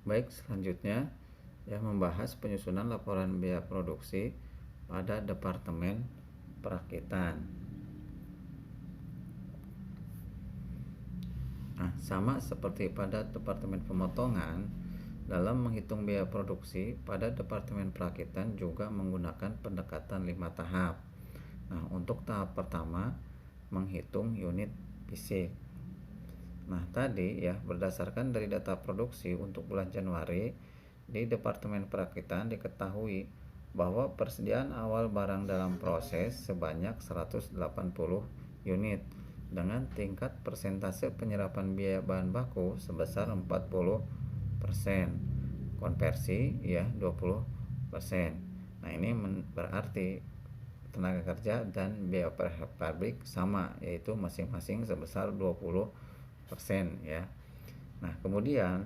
Baik, selanjutnya ya membahas penyusunan laporan biaya produksi pada Departemen Perakitan. Nah, sama seperti pada Departemen Pemotongan, dalam menghitung biaya produksi pada Departemen Perakitan juga menggunakan pendekatan 5 tahap. Nah, untuk tahap pertama menghitung unit fisik. Nah, tadi ya berdasarkan dari data produksi untuk bulan Januari di Departemen Perakitan diketahui bahwa persediaan awal barang dalam proses sebanyak 180 unit dengan tingkat persentase penyerapan biaya bahan baku sebesar 40%, konversi ya 20%. Nah, ini berarti tenaga kerja dan biaya pabrik sama, yaitu masing-masing sebesar 20% ya. Nah, kemudian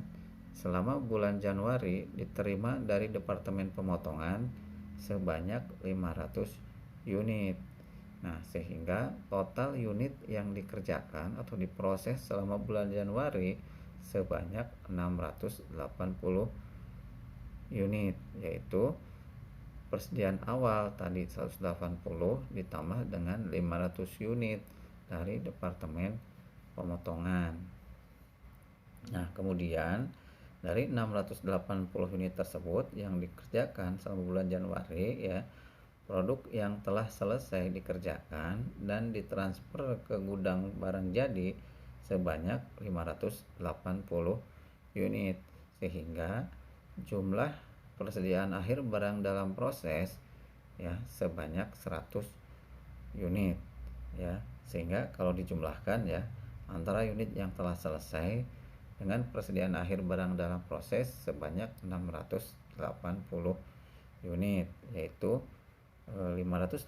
selama bulan Januari diterima dari Departemen Pemotongan sebanyak 500 unit. Nah, sehingga total unit yang dikerjakan atau diproses selama bulan Januari sebanyak 680 unit, yaitu persediaan awal tadi 180 ditambah dengan 500 unit dari Departemen Pemotongan. Nah, kemudian dari 680 unit tersebut yang dikerjakan selama bulan Januari ya, produk yang telah selesai dikerjakan dan ditransfer ke gudang barang jadi sebanyak 580 unit, sehingga jumlah persediaan akhir barang dalam proses ya sebanyak 100 unit ya. Sehingga kalau dijumlahkan ya antara unit yang telah selesai dengan persediaan akhir barang dalam proses sebanyak 680 unit, yaitu 580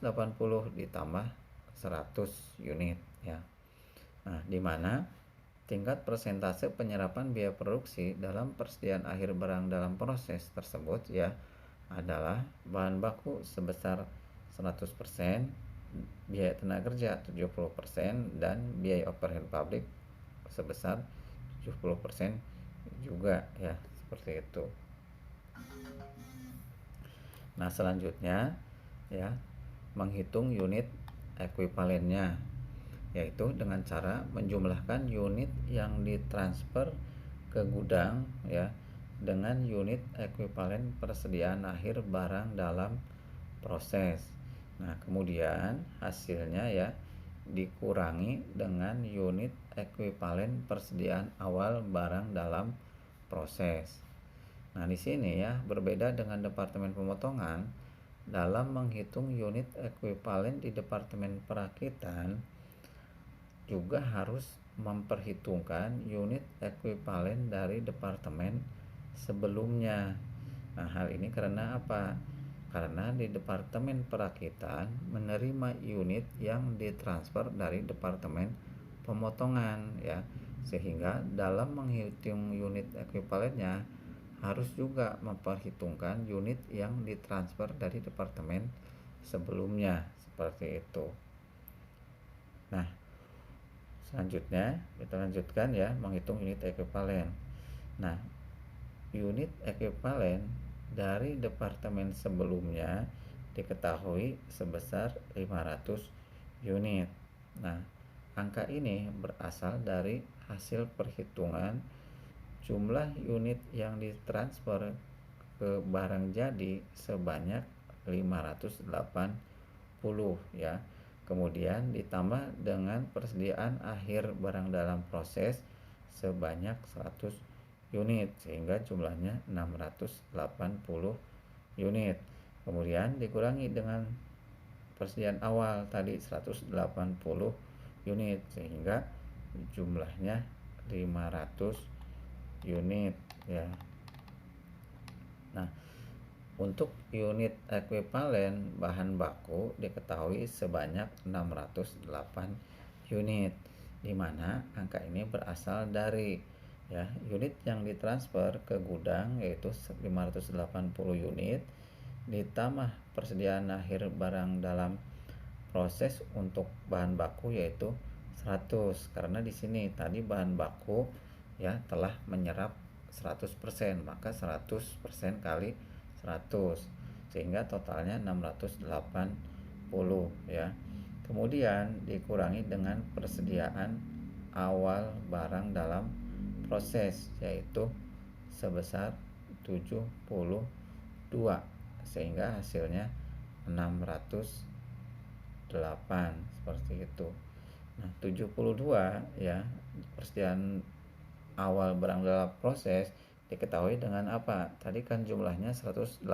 ditambah 100 unit ya. Nah, di mana tingkat persentase penyerapan biaya produksi dalam persediaan akhir barang dalam proses tersebut ya adalah bahan baku sebesar 100%, biaya tenaga kerja 70%, dan biaya overhead pabrik sebesar 70% juga ya, seperti itu. Nah, selanjutnya ya menghitung unit ekuivalennya, yaitu dengan cara menjumlahkan unit yang ditransfer ke gudang ya dengan unit ekuivalen persediaan akhir barang dalam proses. Nah, kemudian hasilnya ya dikurangi dengan unit ekuivalen persediaan awal barang dalam proses. Nah, di sini ya berbeda dengan Departemen Pemotongan. Dalam menghitung unit ekuivalen di Departemen Perakitan juga harus memperhitungkan unit ekuivalen dari departemen sebelumnya. Nah, hal ini karena apa? Karena di Departemen Perakitan menerima unit yang ditransfer dari Departemen Pemotongan ya, sehingga dalam menghitung unit ekuivalennya harus juga memperhitungkan unit yang ditransfer dari departemen sebelumnya, seperti itu. Nah, selanjutnya kita lanjutkan ya menghitung unit ekuivalen. Nah, unit ekuivalen dari departemen sebelumnya diketahui sebesar 500 unit. Nah, angka ini berasal dari hasil perhitungan jumlah unit yang ditransfer ke barang jadi sebanyak 580 ya. Kemudian ditambah dengan persediaan akhir barang dalam proses sebanyak 100 unit sehingga jumlahnya 680 unit. Kemudian dikurangi dengan persediaan awal tadi 180 unit sehingga jumlahnya 500 unit ya. Nah, untuk unit ekuivalen bahan baku diketahui sebanyak 608 unit, di mana angka ini berasal dari ya unit yang ditransfer ke gudang yaitu 580 unit ditambah persediaan akhir barang dalam proses untuk bahan baku yaitu 100, karena di sini tadi bahan baku ya telah menyerap 100%, maka 100% kali 100 sehingga totalnya 680 ya. Kemudian dikurangi dengan persediaan awal barang dalam proses, yaitu sebesar 72 sehingga hasilnya 608 seperti itu. Nah, 72 ya, persediaan awal barang dalam proses diketahui dengan apa? Tadi kan jumlahnya 180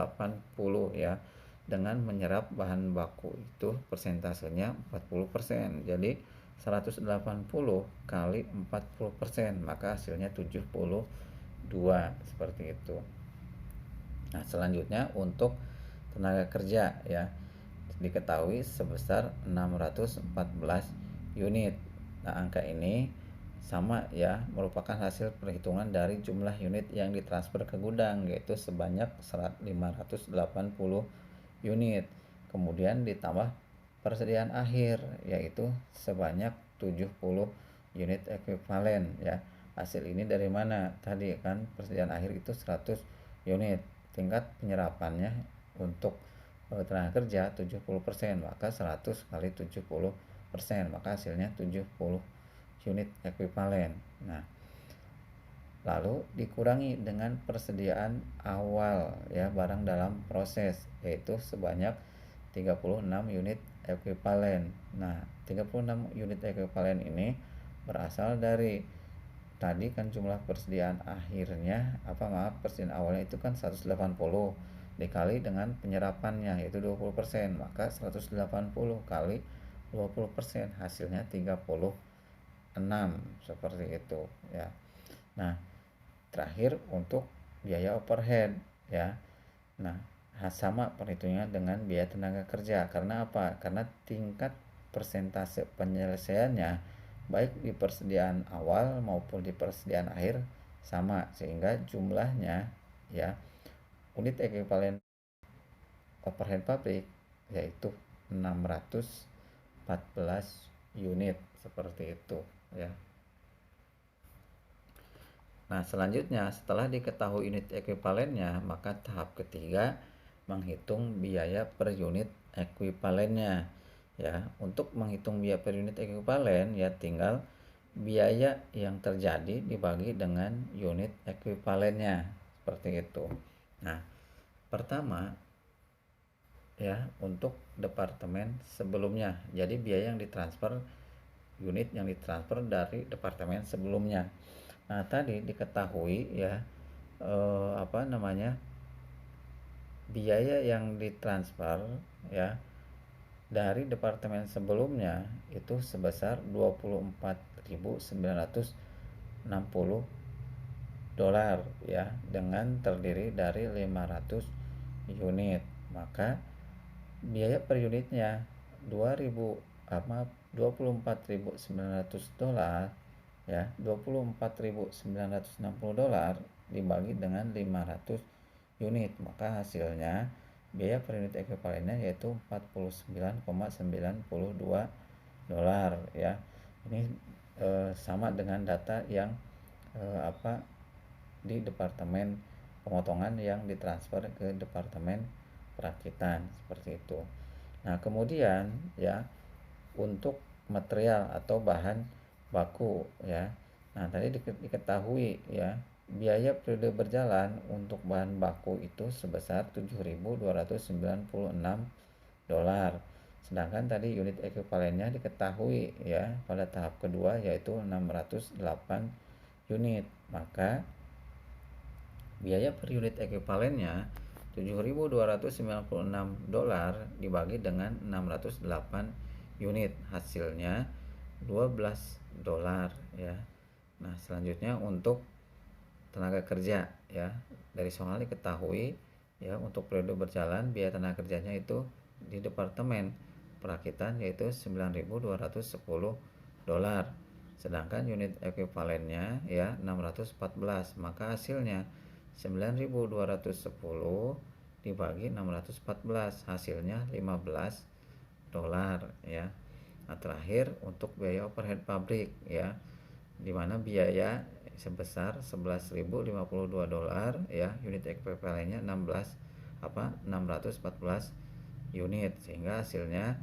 ya. Dengan menyerap bahan baku itu persentasenya 40%. Jadi 180 kali 40%, maka hasilnya 72 seperti itu. Nah, selanjutnya untuk tenaga kerja ya, diketahui sebesar 614 unit. Nah, angka ini sama ya, merupakan hasil perhitungan dari jumlah unit yang ditransfer ke gudang, yaitu sebanyak 580 unit. Kemudian ditambah persediaan akhir, yaitu sebanyak 70 unit ekuivalen ya. Hasil ini dari mana? Tadi kan persediaan akhir itu 100 unit. Tingkat penyerapannya untuk tenaga kerja 70%, maka 100 kali 70%, maka hasilnya 70 unit ekuivalen. Nah, lalu dikurangi dengan persediaan awal ya barang dalam proses, yaitu sebanyak 36 unit ekuivalen. Nah, 36 unit ekuivalen ini berasal dari tadi kan jumlah persediaan akhirnya persediaan awalnya itu kan 180 dikali dengan penyerapannya yaitu 20%, maka 180 kali 20% hasilnya 36 seperti itu ya. Nah, terakhir untuk biaya overhead ya. Nah, sama perhitungannya dengan biaya tenaga kerja. Karena apa? Karena tingkat persentase penyelesaiannya baik di persediaan awal maupun di persediaan akhir sama, sehingga jumlahnya ya unit ekuivalen overhead pabrik yaitu 614 unit seperti itu ya. Nah, selanjutnya setelah diketahui unit ekuivalennya, maka tahap ketiga menghitung biaya per unit ekuivalennya ya. Untuk menghitung biaya per unit ekuivalen ya, tinggal biaya yang terjadi dibagi dengan unit ekuivalennya seperti itu. Nah, pertama ya, untuk departemen sebelumnya, jadi biaya yang ditransfer, unit yang ditransfer dari departemen sebelumnya. Nah, tadi diketahui ya biaya yang ditransfer ya dari departemen sebelumnya itu sebesar 24.960 dolar ya, dengan terdiri dari 500 unit. Maka biaya per unitnya 24.900 dolar ya, 24.960 dolar dibagi dengan 500 unit, maka hasilnya biaya per unit ekuivalennya yaitu 49,92 dolar ya. Ini sama dengan data yang di departemen pemotongan yang ditransfer ke departemen perakitan seperti itu. Nah, kemudian ya untuk material atau bahan baku ya. Nah, tadi diketahui ya biaya periode berjalan untuk bahan baku itu sebesar 7.296 dolar. Sedangkan tadi unit ekuivalennya diketahui ya pada tahap kedua yaitu 608 unit. Maka biaya per unit ekuivalennya 7.296 dolar dibagi dengan 608 unit, hasilnya 12 dolar ya. Nah, selanjutnya untuk tenaga kerja ya. Dari soal diketahui ya untuk periode berjalan biaya tenaga kerjanya itu di departemen perakitan yaitu 9.210 dolar. Sedangkan unit ekuivalennya ya 614, maka hasilnya 9.210 dibagi 614, hasilnya 15 dolar ya. Nah, terakhir untuk biaya overhead pabrik ya, dimana biaya sebesar 11.052 dolar ya, unit ekuivalennya 614 unit, sehingga hasilnya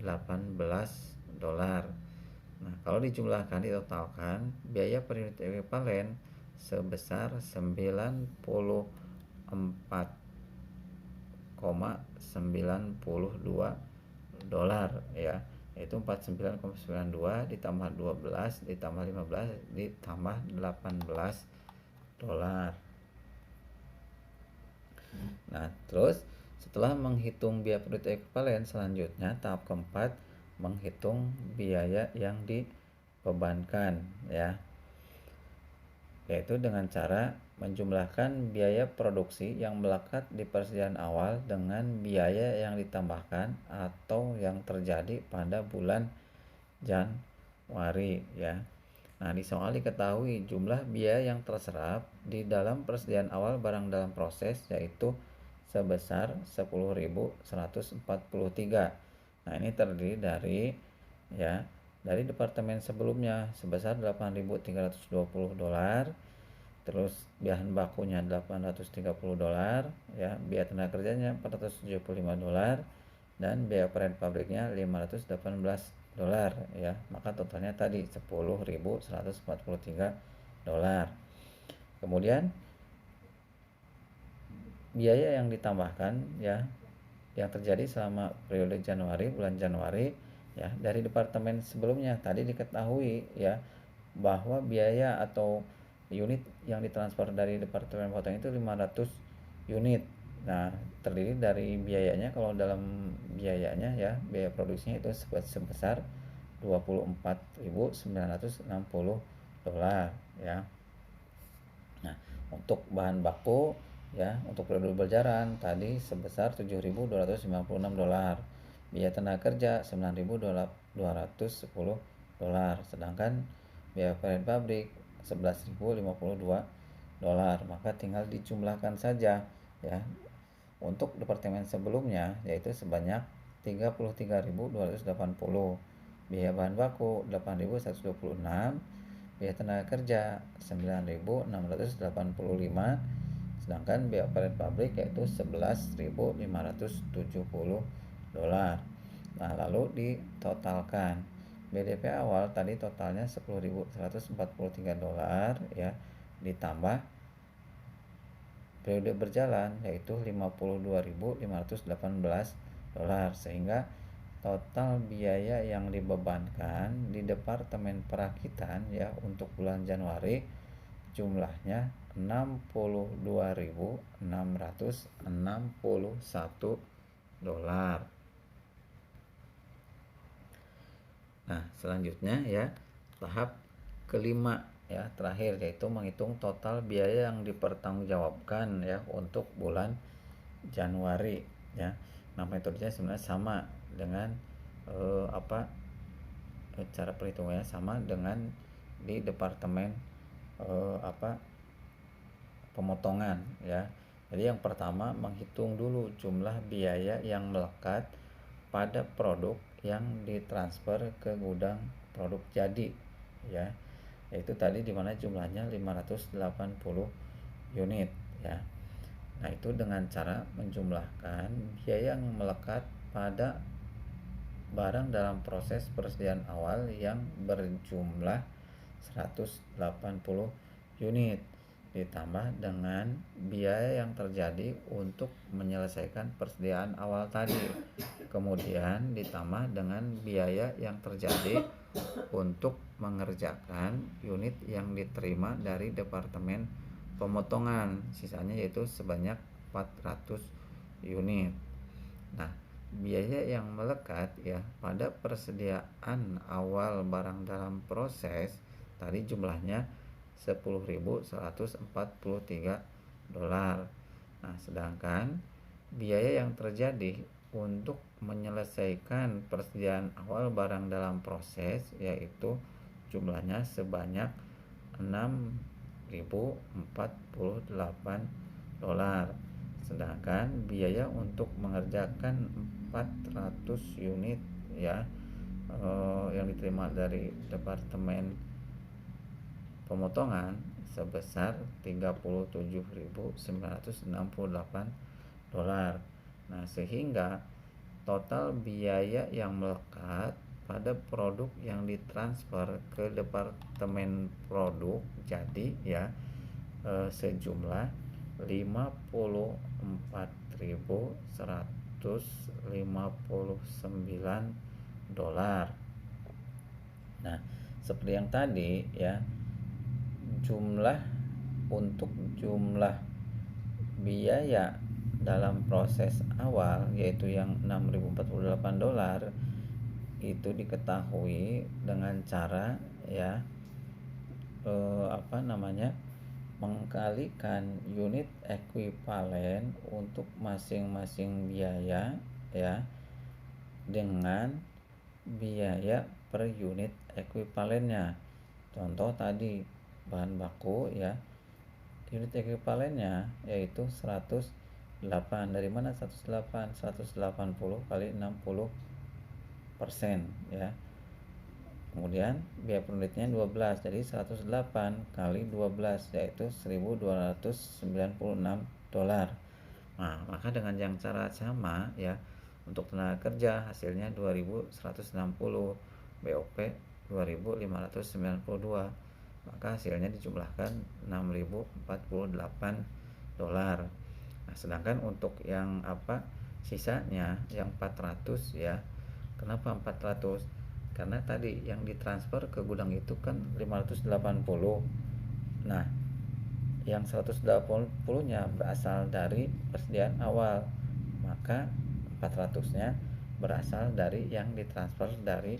18 dolar. Nah, kalau dijumlahkan, ditotalkan, biaya per unit ekuivalen sebesar 94,92 dolar ya, yaitu 49,92 ditambah 12 ditambah 15 ditambah 18 dolar. Nah, terus setelah menghitung biaya per unit ekuivalen, selanjutnya tahap keempat menghitung biaya yang dibebankan ya, yaitu dengan cara menjumlahkan biaya produksi yang melekat di persediaan awal dengan biaya yang ditambahkan atau yang terjadi pada bulan Januari ya. Nah, di soal diketahui jumlah biaya yang terserap di dalam persediaan awal barang dalam proses yaitu sebesar 10.143. Nah, ini terdiri dari ya, dari departemen sebelumnya sebesar 8.320 dolar, terus bahan bakunya 830 dolar ya, biaya tenaga kerjanya 475 dolar, dan biaya operasional pabriknya 518 dolar ya, maka totalnya tadi 10.143 dolar. Kemudian biaya yang ditambahkan ya, yang terjadi selama periode bulan Januari ya, dari departemen sebelumnya tadi diketahui ya bahwa biaya atau unit yang ditransfer dari departemen potong itu 500 unit. Nah, terdiri dari biayanya, kalau dalam biayanya ya, biaya produksinya itu sebesar 24.960 dolar ya. Nah, untuk bahan baku ya, untuk periode berjalan tadi sebesar 7.256 dolar. Biaya tenaga kerja 9.210 dolar. Sedangkan biaya operasional pabrik 11.052 dolar. Maka tinggal dijumlahkan saja ya. Untuk departemen sebelumnya yaitu sebanyak 33.280, biaya bahan baku 8.126, biaya tenaga kerja 9.685, sedangkan biaya operasional pabrik yaitu 11.570 dolar. Nah, lalu ditotalkan. BDP awal tadi totalnya 10.143 dolar ya, ditambah periode berjalan yaitu 52.518 dolar, sehingga total biaya yang dibebankan di departemen perakitan ya untuk bulan Januari jumlahnya 62.661 dolar. Nah, selanjutnya ya, tahap kelima ya, terakhir, yaitu menghitung total biaya yang dipertanggungjawabkan ya untuk bulan Januari ya. Nah, metodenya sebenarnya sama dengan cara perhitungannya sama dengan di departemen pemotongan ya. Jadi yang pertama menghitung dulu jumlah biaya yang melekat pada produk yang ditransfer ke gudang produk jadi ya, yaitu tadi dimana jumlahnya 580 unit ya. Nah, itu dengan cara menjumlahkan biaya yang melekat pada barang dalam proses persediaan awal yang berjumlah 180 unit ditambah dengan biaya yang terjadi untuk menyelesaikan persediaan awal tadi, kemudian ditambah dengan biaya yang terjadi untuk mengerjakan unit yang diterima dari departemen pemotongan, sisanya yaitu sebanyak 400 unit. Nah, biaya yang melekat ya pada persediaan awal barang dalam proses tadi jumlahnya 10.143 dolar. Nah, sedangkan biaya yang terjadi untuk menyelesaikan persediaan awal barang dalam proses yaitu jumlahnya sebanyak 6.048 dolar. Sedangkan biaya untuk mengerjakan 400 unit ya yang diterima dari departemen pemotongan sebesar 37.968 dolar. Nah, sehingga total biaya yang melekat pada produk yang ditransfer ke departemen produk jadi ya sejumlah 54.159 dolar. Nah, seperti yang tadi ya, jumlah untuk jumlah biaya dalam proses awal yaitu yang 6.048 dolar itu diketahui dengan cara ya mengkalikan unit ekuivalen untuk masing-masing biaya ya dengan biaya per unit ekuivalennya. Contoh tadi bahan baku ya, unit ekuivalennya yaitu 108. Dari mana 108? 180 kali 60% ya. Kemudian biaya per unitnya 12, jadi 108 kali 12 yaitu 1.296 dolar. Nah, maka dengan yang cara sama ya, untuk tenaga kerja hasilnya 2.160, BOP 2.592, maka hasilnya dijumlahkan 6.048 dolar. Nah, sedangkan untuk yang sisanya yang 400 ya. Kenapa 400? Karena tadi yang ditransfer ke gudang itu kan 580. Nah, yang 180-nya berasal dari persediaan awal, maka 400-nya berasal dari yang ditransfer dari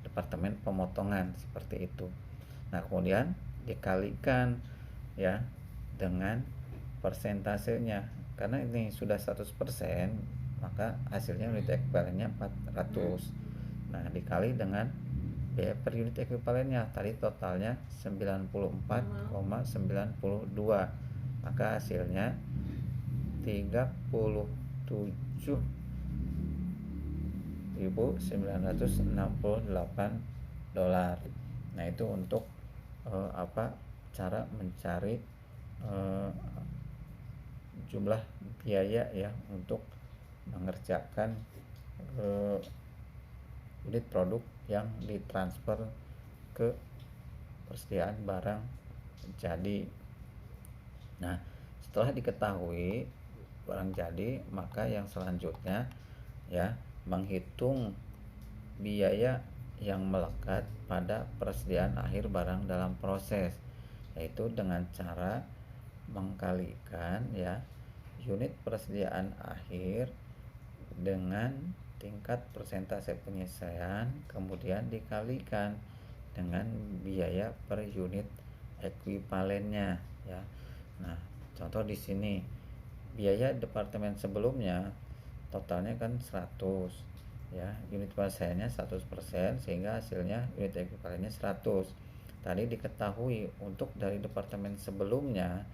departemen pemotongan seperti itu. Nah, kemudian dikalikan ya dengan persentasenya. Karena ini sudah 100%, maka hasilnya unit ekuivalennya 400. Nah, dikali dengan biaya per unit ekuivalennya, tadi totalnya 94,92, maka hasilnya 37.968 dolar. Nah, itu untuk cara mencari jumlah biaya ya untuk mengerjakan unit produk yang ditransfer ke persediaan barang jadi. Nah, setelah diketahui barang jadi, maka yang selanjutnya ya menghitung biaya yang melekat pada persediaan akhir barang dalam proses, yaitu dengan cara mengkalikan ya unit persediaan akhir dengan tingkat persentase penyelesaian, kemudian dikalikan dengan biaya per unit ekuivalennya ya. Nah, contoh di sini biaya departemen sebelumnya totalnya kan 100 ya, unit penyelesaiannya 100%, sehingga hasilnya unit ekuivalennya 100. Tadi diketahui untuk dari departemen sebelumnya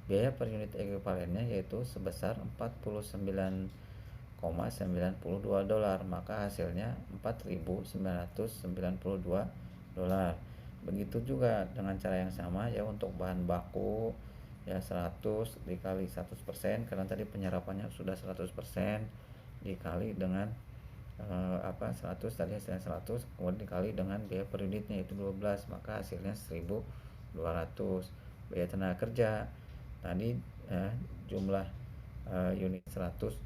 biaya per unit ekuivalennya yaitu sebesar 49,92 dolar, maka hasilnya 4.992 dolar. Begitu juga dengan cara yang sama ya untuk bahan baku ya, 100 dikali 100%, karena tadi penyerapannya sudah 100%, dikali dengan 100, tadi hasilnya 100, kemudian dikali dengan biaya per unitnya yaitu 12, maka hasilnya 1.200. Biaya tenaga kerja tadi jumlah unit 100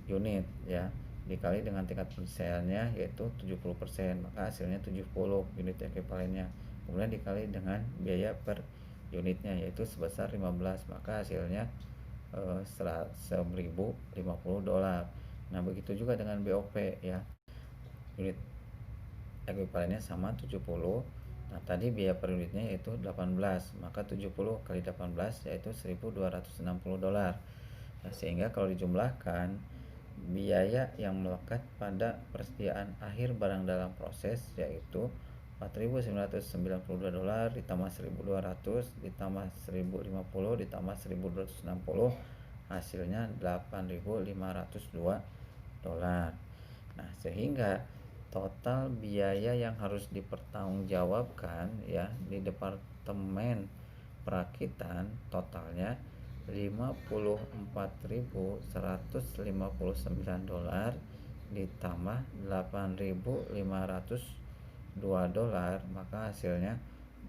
unit ya, dikali dengan tingkat penyelesaiannya yaitu 70%, maka hasilnya 70 unit ekuivalennya. Kemudian dikali dengan biaya per unitnya yaitu sebesar 15, maka hasilnya 1.050 dolar. Nah, begitu juga dengan BOP ya, unit ekuivalennya sama 70. Nah, tadi biaya per unitnya yaitu 18, maka 70 kali 18 yaitu 1.260 dolar. Nah, sehingga kalau dijumlahkan biaya yang melekat pada persediaan akhir barang dalam proses yaitu 4.992 dolar ditambah 1.200 ditambah 1.050 ditambah 1.260, hasilnya 8.502 dolar. Nah, sehingga total biaya yang harus dipertanggungjawabkan ya di Departemen Perakitan totalnya $54.159 ditambah $8.502, maka hasilnya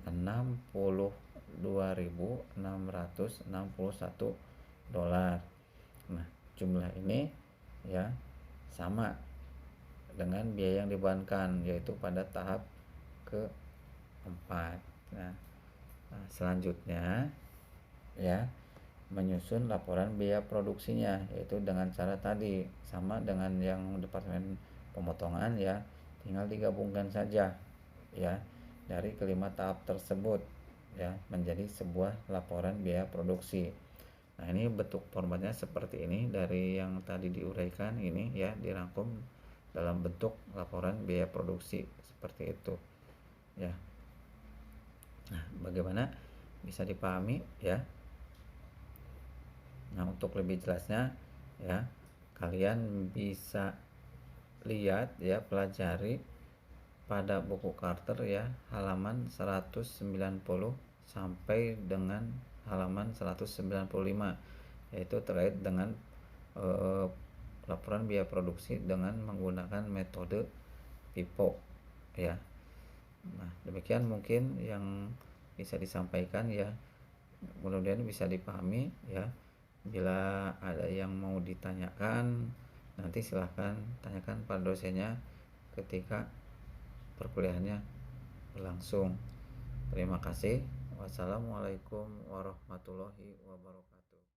$62.661. Nah, jumlah ini ya sama dengan biaya yang dibebankan, yaitu pada tahap keempat. Nah, selanjutnya ya menyusun laporan biaya produksinya, yaitu dengan cara tadi sama dengan yang departemen pemotongan ya, tinggal digabungkan saja ya dari kelima tahap tersebut ya menjadi sebuah laporan biaya produksi. Nah, ini bentuk formatnya seperti ini, dari yang tadi diuraikan ini ya dirangkum dalam bentuk laporan biaya produksi seperti itu ya. Nah, bagaimana bisa dipahami ya? Nah, untuk lebih jelasnya ya kalian bisa lihat ya, pelajari pada buku Carter ya halaman 190 sampai dengan halaman 195, yaitu terkait dengan laporan biaya produksi dengan menggunakan metode PIPO ya. Nah, demikian mungkin yang bisa disampaikan ya, mudah-mudahan bisa dipahami ya. Bila ada yang mau ditanyakan, nanti silahkan tanyakan pada dosennya ketika perkuliahannya berlangsung. Terima kasih. Wassalamualaikum warahmatullahi wabarakatuh.